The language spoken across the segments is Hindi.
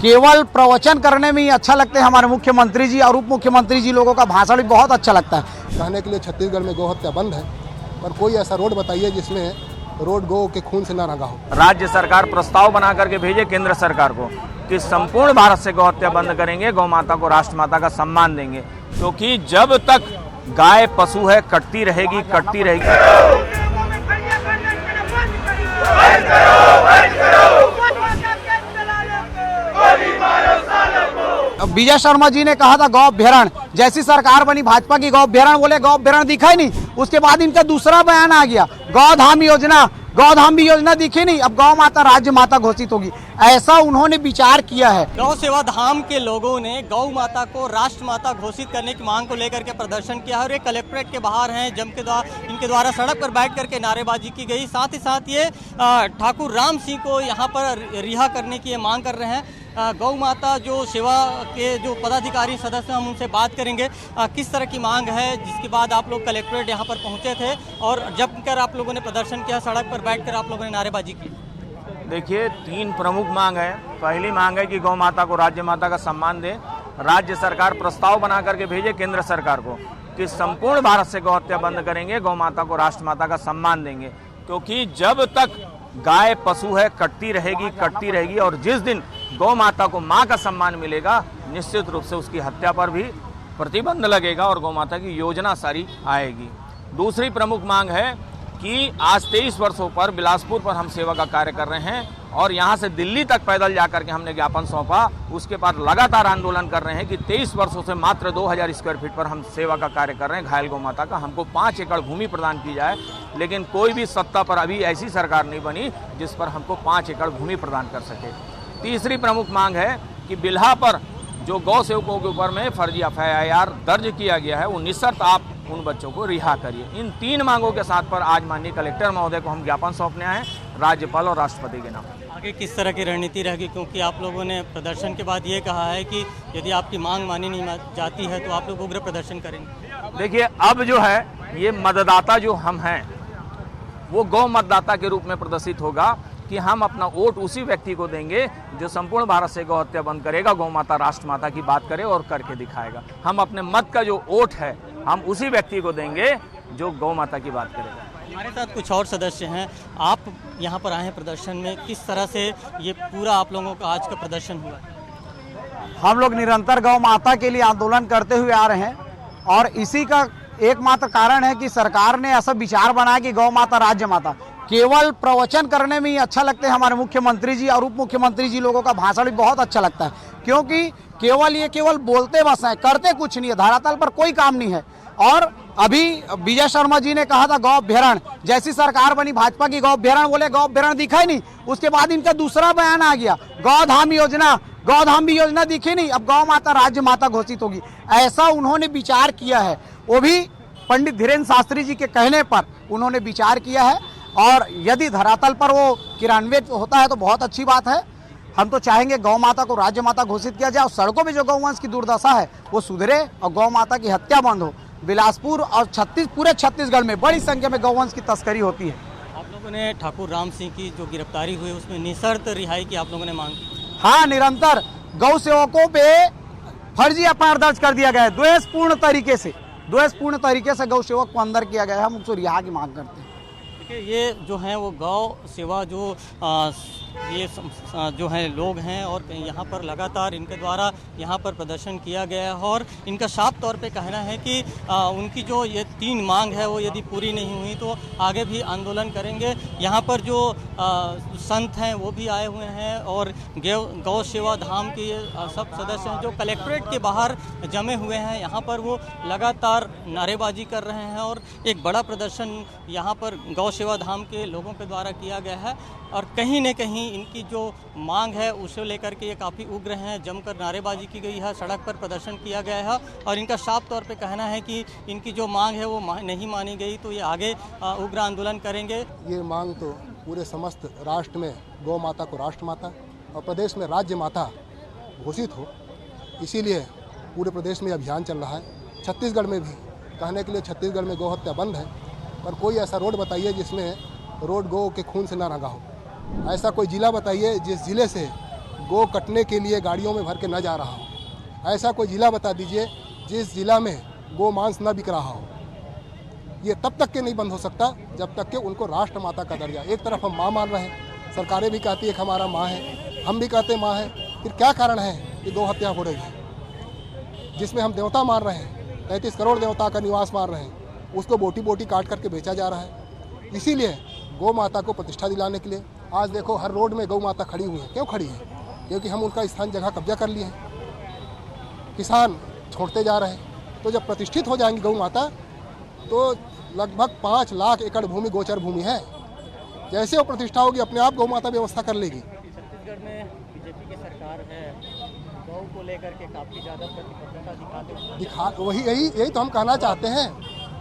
केवल प्रवचन करने में ही अच्छा लगते हैं हमारे मुख्यमंत्री जी और उप मुख्यमंत्री जी, लोगों का भाषण भी बहुत अच्छा लगता है। कहने के लिए छत्तीसगढ़ में गौ हत्या बंद है, पर कोई ऐसा रोड बताइए जिसमें रोड गौ के खून से ना रंगा हो। राज्य सरकार प्रस्ताव बना करके भेजे केंद्र सरकार को कि संपूर्ण भारत से गौ हत्या बंद करेंगे, गौ माता को राष्ट्रमाता का सम्मान देंगे, क्योंकि जब तक गाय पशु है कटती रहेगी कटती रहेगी। विजय शर्मा जी ने कहा था गौ अभ्यारण, जैसी सरकार बनी भाजपा की गौ अभ्यारण, बोले गौ अभ्यारण दिखा ही नहीं। उसके बाद इनका दूसरा बयान आ गया, गौधाम योजना, गौधाम भी योजना दिखी नहीं, अब गौ माता राज्य माता घोषित होगी। ऐसा उन्होंने विचार किया है। गौ सेवा धाम के लोगों ने गौ माता को राष्ट्र माता घोषित करने की मांग को लेकर के प्रदर्शन किया है और ये कलेक्ट्रेट के बाहर हैं, इनके द्वारा सड़क पर बैठ करके नारेबाजी की गई। साथ ही साथ ये ठाकुर राम सिंह को यहाँ पर रिहा करने की मांग कर रहे हैं। गौ माता जो सेवा के जो पदाधिकारी सदस्य हम उनसे बात करेंगे किस तरह की मांग है, जिसके बाद आप लोग कलेक्ट्रेट यहाँ पर पहुँचे थे और जब कर आप लोगों ने प्रदर्शन किया, सड़क पर बैठकर आप लोगों ने नारेबाजी की। देखिए, 3 प्रमुख मांग है। पहली मांग है कि गौ माता को राज्य माता का सम्मान दे। राज्य सरकार प्रस्ताव बना करके भेजे केंद्र सरकार को कि संपूर्ण भारत से गौ हत्या बंद करेंगे, गौ माता को राष्ट्रमाता का सम्मान देंगे, क्योंकि जब तक गाय पशु है कटती रहेगी और जिस दिन गौ माता को माँ का सम्मान मिलेगा, निश्चित रूप से उसकी हत्या पर भी प्रतिबंध लगेगा और गौ माता की योजना सारी आएगी। दूसरी प्रमुख मांग है कि आज 23 वर्षों पर बिलासपुर पर हम सेवा का कार्य कर रहे हैं और यहाँ से दिल्ली तक पैदल जाकर के हमने ज्ञापन सौंपा। उसके बाद लगातार आंदोलन कर रहे हैं कि 23 वर्षों से मात्र 2000 स्क्वायर फीट पर हम सेवा का कार्य कर रहे हैं घायल गौ माता का। हमको 5 एकड़ भूमि प्रदान की जाए, लेकिन कोई भी सत्ता पर अभी ऐसी सरकार नहीं बनी जिस पर हमको 5 एकड़ भूमि प्रदान कर सके। तीसरी प्रमुख मांग है कि बिल्हा पर जो गौ सेवकों के ऊपर में फर्जी FIR दर्ज किया गया है, वो निशर्त आप उन बच्चों को रिहा करिए। इन 3 मांगों के साथ पर आज माननीय कलेक्टर महोदय को हम ज्ञापन सौंपने आए राज्यपाल और राष्ट्रपति के नाम। आगे किस तरह की रणनीति रहेगी, क्योंकि आप लोगों ने प्रदर्शन के बाद ये कहा है कि यदि आपकी मांग मानी नहीं जाती है तो आप लोग उग्र प्रदर्शन करेंगे। देखिए, अब जो है ये मतदाता जो हम हैं वो गौ मतदाता के रूप में प्रदर्शित होगा कि हम अपना वोट उसी व्यक्ति को देंगे जो संपूर्ण भारत से गौ हत्या बंद करेगा, गौ माता राष्ट्र माता की बात करे और करके दिखाएगा। हम अपने मत का जो वोट है हम उसी व्यक्ति को देंगे जो गौ माता की बात करेगा। हमारे साथ कुछ और सदस्य हैं, आप यहाँ पर आए हैं प्रदर्शन में, किस तरह से ये पूरा आप लोगों का आज का प्रदर्शन हुआ? हम लोग निरंतर गौ माता के लिए आंदोलन करते हुए आ रहे हैं और इसी का एकमात्र कारण है कि सरकार ने ऐसा विचार बनाया कि गौ माता राज्य माता। केवल प्रवचन करने में ही अच्छा लगते हैं हमारे मुख्यमंत्री जी और उप मुख्यमंत्री जी, लोगों का भाषण भी बहुत अच्छा लगता है, क्योंकि केवल बोलते बस हैं, करते कुछ नहीं है, धरातल पर कोई काम नहीं है। और अभी विजय शर्मा जी ने कहा था गौ अभ्यारण, जैसी सरकार बनी भाजपा की गौ अभ्यारण, बोले गौ अभ्यारण दिखा ही नहीं। उसके बाद इनका दूसरा बयान आ गया, गौधाम योजना, गौधाम भी योजना दिखी नहीं, अब गौ माता राज्य माता घोषित होगी। ऐसा उन्होंने विचार किया है, वो भी पंडित धीरेन्द्र शास्त्री जी के कहने पर उन्होंने विचार किया है और यदि धरातल पर वो क्रियान्वित होता है तो बहुत अच्छी बात है। हम तो चाहेंगे गौ माता को राज्य माता घोषित किया जाए और सड़कों में जो गौवंश की दुर्दशा है वो सुधरे और गौ माता की हत्या बंद हो। बिलासपुर और पूरे छत्तीसगढ़ में बड़ी संख्या में गौवंश की तस्करी होती है। आप लोगों ने ठाकुर राम सिंह की जो गिरफ्तारी हुई उसमें निशर्त रिहाई की आप लोगों ने मांग की? हाँ, निरंतर गौ सेवकों पे फर्जी FIR दर्ज कर दिया गया है, द्वेषपूर्ण तरीके से गौ सेवक को अंदर किया गया है। हम उसको रिहा की मांग करते हैं। ये जो है वो गौ सेवा जो जो हैं लोग हैं और यहाँ पर लगातार इनके द्वारा यहाँ पर प्रदर्शन किया गया है और इनका साफ तौर पे कहना है कि उनकी जो ये 3 मांग है वो यदि पूरी नहीं हुई तो आगे भी आंदोलन करेंगे। यहाँ पर जो संत हैं वो भी आए हुए हैं और गौ सेवा धाम के सब सदस्य हैं जो कलेक्ट्रेट के बाहर जमे हुए हैं। यहाँ पर वो लगातार नारेबाजी कर रहे हैं और एक बड़ा प्रदर्शन यहाँ पर गौ सेवा धाम के लोगों के द्वारा किया गया है और कहीं न कहीं इनकी जो मांग है उसे लेकर के ये काफ़ी उग्र हैं। जमकर नारेबाजी की गई है, सड़क पर प्रदर्शन किया गया है और इनका साफ तौर पे कहना है कि इनकी जो मांग है वो नहीं मानी गई तो ये आगे उग्र आंदोलन करेंगे। ये मांग तो पूरे समस्त राष्ट्र में गौ माता को राष्ट्र माता और प्रदेश में राज्य माता घोषित हो, इसीलिए पूरे प्रदेश में अभियान चल रहा है। छत्तीसगढ़ में भी कहने के लिए छत्तीसगढ़ में गौ हत्या बंद है, पर कोई ऐसा रोड बताइए जिसमें रोड गौ के खून से ना रंगा हो। ऐसा कोई जिला बताइए जिस जिले से गौ कटने के लिए गाड़ियों में भर के न जा रहा हो। ऐसा कोई जिला बता दीजिए जिस जिला में गौ मांस न बिक रहा हो। ये तब तक के नहीं बंद हो सकता जब तक कि उनको राष्ट्रमाता का दर्जा। एक तरफ हम माँ मान रहे हैं, सरकारें भी कहती है कि हमारा माँ है, हम भी कहते हैं माँ है, फिर क्या कारण है कि गौ हत्या हो रही है? जिसमें हम देवता मान रहे हैं, 33 करोड़ देवता का निवास मान रहे हैं, उसको बोटी बोटी काट करके बेचा जा रहा है। इसीलिए गौ माता को प्रतिष्ठा दिलाने के लिए आज देखो हर रोड में गौ माता खड़ी हुई है। क्यों खड़ी है? क्योंकि हम उनका स्थान जगह कब्जा कर लिए हैं, किसान छोड़ते जा रहे हैं। तो जब प्रतिष्ठित हो जाएंगी गौ माता तो लगभग 5 लाख एकड़ भूमि गोचर भूमि है। जैसे वो प्रतिष्ठा होगी अपने आप गौ माता व्यवस्था कर लेगी। छत्तीसगढ़ में बीजेपी की सरकार है, गौ को लेकर के काफ़ी ज़्यादा प्रतिबद्धता दिखाते यही तो हम कहना चाहते हैं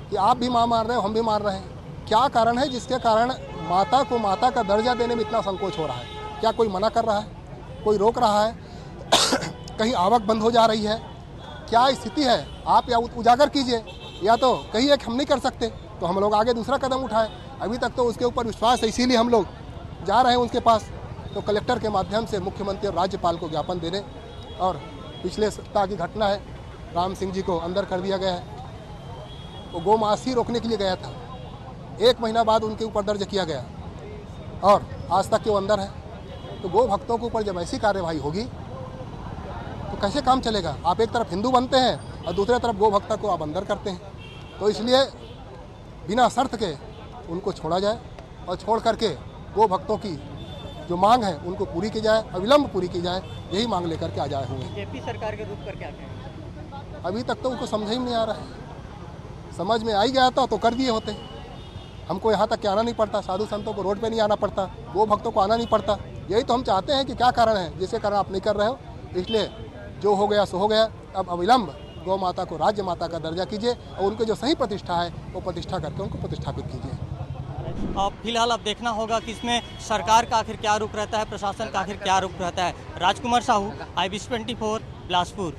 कि आप भी माँ मार रहे हो, हम भी मार रहे हैं। क्या कारण है जिसके कारण माता को माता का दर्जा देने में इतना संकोच हो रहा है? क्या कोई मना कर रहा है? कोई रोक रहा है? कहीं आवक बंद हो जा रही है? क्या स्थिति है? आप या उजागर कीजिए, या तो कहिए कि हम नहीं कर सकते तो हम लोग आगे दूसरा कदम उठाएं। अभी तक तो उसके ऊपर विश्वास है, इसीलिए हम लोग जा रहे हैं उनके पास। तो कलेक्टर के माध्यम से मुख्यमंत्री और राज्यपाल को ज्ञापन देने, और पिछले सप्ताह की घटना है, राम सिंह जी को अंदर कर दिया गया है। वो गौ मांस ही रोकने के लिए गया था, 1 महीना बाद उनके ऊपर दर्ज किया गया और आज तक के वो अंदर है। तो गौ भक्तों के ऊपर जब ऐसी कार्यवाही होगी तो कैसे काम चलेगा? आप एक तरफ हिंदू बनते हैं और दूसरी तरफ गौ भक्ता को आप अंदर करते हैं। तो इसलिए बिना शर्त के उनको छोड़ा जाए और छोड़ करके गौ भक्तों की जो मांग है उनको पूरी की जाए, अविलंब पूरी की जाए। यही मांग लेकर के आ जाए हुए। बीजेपी सरकार के रूप पर क्या कहें? अभी तक तो उनको समझ ही नहीं आ रहा है। समझ में आई गया था तो कर दिए होते। हमको यहाँ तक के आना नहीं पड़ता, साधु संतों को रोड पे नहीं आना पड़ता, गौ भक्तों को आना नहीं पड़ता। यही तो हम चाहते हैं कि क्या कारण है जिसके कारण आप नहीं कर रहे हो। इसलिए जो हो गया सो हो गया। अब अविलंब गौ माता को राज्य माता का दर्जा कीजिए और उनकी जो सही प्रतिष्ठा है वो प्रतिष्ठा करके उनको प्रतिष्ठापित कीजिए। फिलहाल अब देखना होगा कि इसमें सरकार का आखिर क्या रुख रहता है, प्रशासन का आखिर क्या रुख रहता है। राजकुमार साहू, IBC 24, बिलासपुर।